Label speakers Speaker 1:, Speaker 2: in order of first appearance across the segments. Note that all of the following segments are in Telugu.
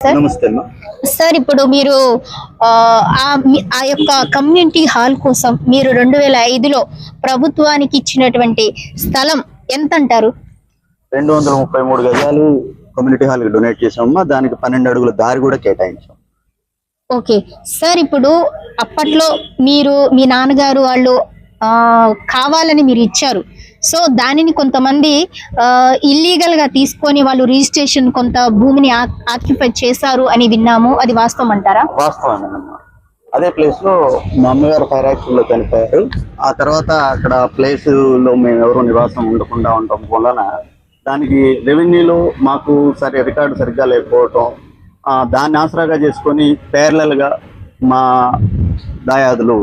Speaker 1: సార్.
Speaker 2: నమస్తే.
Speaker 1: సార్ ఇప్పుడు మీరు ఆ యొక్క కమ్యూనిటీ హాల్ కోసం మీరు 2005లో ప్రభుత్వానికి ఇచ్చినటువంటి స్థలం ఎంత అంటారు?
Speaker 2: 233 గజాలు కమ్యూనిటీ హాల్ కి డొనేట్ చేసామమ్మా. దానికి 12 అడుగుల దారి కూడా కేటాయించాం.
Speaker 1: ఓకే సార్, ఇప్పుడు అప్పట్లో మీరు మీ నాన్నగారు వాళ్ళు కావాలని మీరు ఇచ్చారు. సో దానిని కొంతమంది ఇల్లీగల్ గా తీసుకొని వాళ్ళు రిజిస్ట్రేషన్ కొంత భూమిని ఆక్యుపై చేశారు అని విన్నాము. అది వాస్తవం అంటారా?
Speaker 2: వాస్తవమేనమ్మా. అదే ప్లేస్ లో మా అమ్మగారు ఫైర్ యాక్సిడెంట్ లో చనిపోయారు. ఆ తర్వాత అక్కడ ప్లేస్ లో మేము ఎవరు నివాసం ఉండకుండా ఉండటం వలన దానికి రెవెన్యూలో మాకు రికార్డు సరిగ్గా లేకపోవటం, దాన్ని ఆసరాగా చేసుకొని ప్యారలల్ గా మా దాయాదులు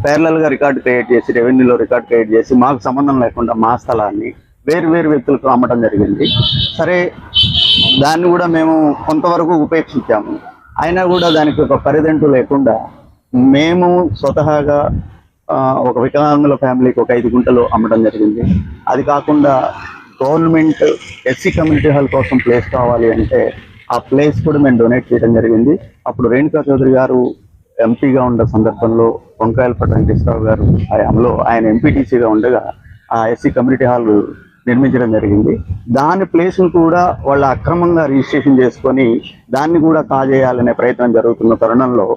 Speaker 2: ప్యారలల్ గా రికార్డు క్రియేట్ చేసి రెవెన్యూలో రికార్డు క్రియేట్ చేసి మాకు సంబంధం లేకుండా మా స్థలాన్ని వేరు వ్యక్తులకు అమ్మటం జరిగింది. సరే, దాన్ని కూడా మేము కొంతవరకు ఉపేక్షించాము. అయినా కూడా దానికి ఒక పరిదంటు లేకుండా మేము స్వతహాగా ఒక వికలాంగుల ఫ్యామిలీకి ఒక 5 గుంటలు అమ్మటం జరిగింది. అది కాకుండా గవర్నమెంట్ ఎస్సీ కమ్యూనిటీ హాల్ కోసం ప్లేస్ కావాలి అంటే ఆ ప్లేస్ కూడా మేము డొనేట్ చేయడం జరిగింది. అప్పుడు రేణుకా చౌదరి గారు ఎంపీగా ఉన్న సందర్భంలో వంకాయలపట్ల వెంకటేశ్వరరావు గారు హయాంలో ఆయన ఎంపీటీసీగా ఉండగా ఆ ఎస్సీ కమ్యూనిటీ హాల్ నిర్మించడం జరిగింది. దాని ప్లేస్ను కూడా వాళ్ళ అక్రమంగా రిజిస్ట్రేషన్ చేసుకొని దాన్ని కూడా కాజేయాలనే ప్రయత్నం జరుగుతున్న తరుణంలో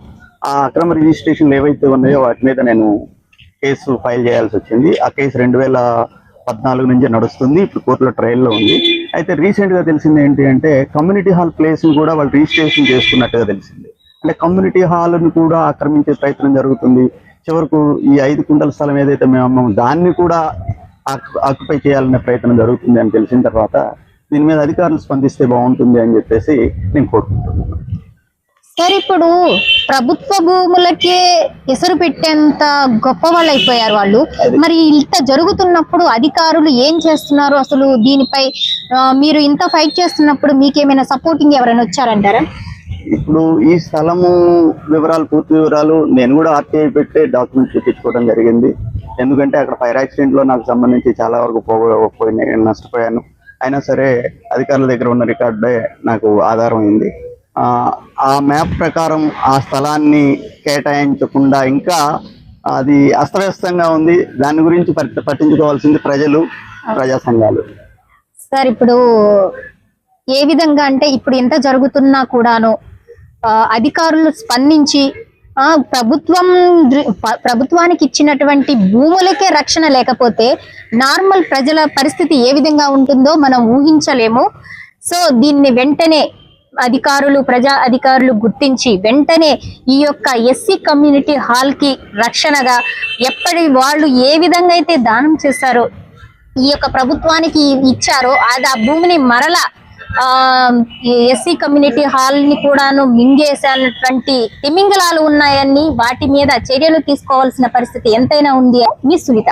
Speaker 2: ఆ అక్రమ రిజిస్ట్రేషన్లు ఏవైతే ఉన్నాయో వాటి మీద నేను కేసు ఫైల్ చేయాల్సి వచ్చింది. ఆ కేసు 2014 నుంచి నడుస్తుంది. ఇప్పుడు కోర్టులో ట్రయల్లో ఉంది. అయితే రీసెంట్గా తెలిసింది ఏంటి అంటే కమ్యూనిటీ హాల్ ప్లేస్ని కూడా వాళ్ళు రిజిస్ట్రేషన్ చేసుకున్నట్టుగా తెలిసింది. అంటే కమ్యూనిటీ హాల్ని కూడా ఆక్రమించే ప్రయత్నం జరుగుతుంది. చివరకు ఈ 5 కుంటల స్థలం ఏదైతే మేము అమ్మాము దాన్ని కూడా ఆక్యుపై చేయాలనే ప్రయత్నం జరుగుతుంది అని తెలిసిన తర్వాత దీని మీద అధికారులు స్పందిస్తే బాగుంటుంది అని చెప్పేసి నేను కోరుకుంటున్నాను.
Speaker 1: సార్, ఇప్పుడు ప్రభుత్వ భూములకే ఎసరు పెట్టేంత గొప్ప వాళ్ళు అయిపోయారు వాళ్ళు. మరి ఇంత జరుగుతున్నప్పుడు అధికారులు ఏం చేస్తున్నారు? అసలు దీనిపై మీరు ఇంత ఫైట్ చేస్తున్నప్పుడు మీకేమైనా సపోర్టింగ్ ఎవరైనా వచ్చారంటారా?
Speaker 2: ఇప్పుడు ఈ స్థలము వివరాలు, పూర్తి వివరాలు నేను కూడా ఆర్టీఐ పెట్టే డాక్యుమెంట్ చూపించుకోవడం జరిగింది. ఎందుకంటే అక్కడ ఫైర్ యాక్సిడెంట్లో నాకు సంబంధించి చాలా వరకు నష్టపోయాను. అయినా సరే అధికారుల దగ్గర ఉన్న రికార్డే నాకు ఆధారం అయింది. ఆ మ్యాప్ ప్రకారం ఆ స్థలాన్ని కేటాయించకుండా ఇంకా అది అస్తవ్యస్తంగా ఉంది. దాని గురించి పట్టించుకోవాల్సింది ప్రజలు, ప్రజా సంఘాలు.
Speaker 1: సార్, ఇప్పుడు ఏ విధంగా అంటే ఇప్పుడు ఎంత జరుగుతున్నా కూడాను అధికారులు స్పందించి ప్రభుత్వానికి ఇచ్చినటువంటి భూములకే రక్షణ లేకపోతే నార్మల్ ప్రజల పరిస్థితి ఏ విధంగా ఉంటుందో మనం ఊహించలేము. సో దీన్ని వెంటనే ప్రజా అధికారులు గుర్తించి వెంటనే ఈ యొక్క ఎస్సీ కమ్యూనిటీ హాల్ కి రక్షణగా వాళ్ళు ఏ విధంగా అయితే దానం చేశారో ఈ యొక్క ప్రభుత్వానికి ఇచ్చారో అది ఆ భూమిని మరలా ఎస్సీ కమ్యూనిటీ హాల్ ని కూడాను మింగేసేటువంటి తిమింగలాలు ఉన్నాయని వాటి మీద చర్యలు తీసుకోవాల్సిన పరిస్థితి ఎంతైనా ఉంది. మీ సునీత.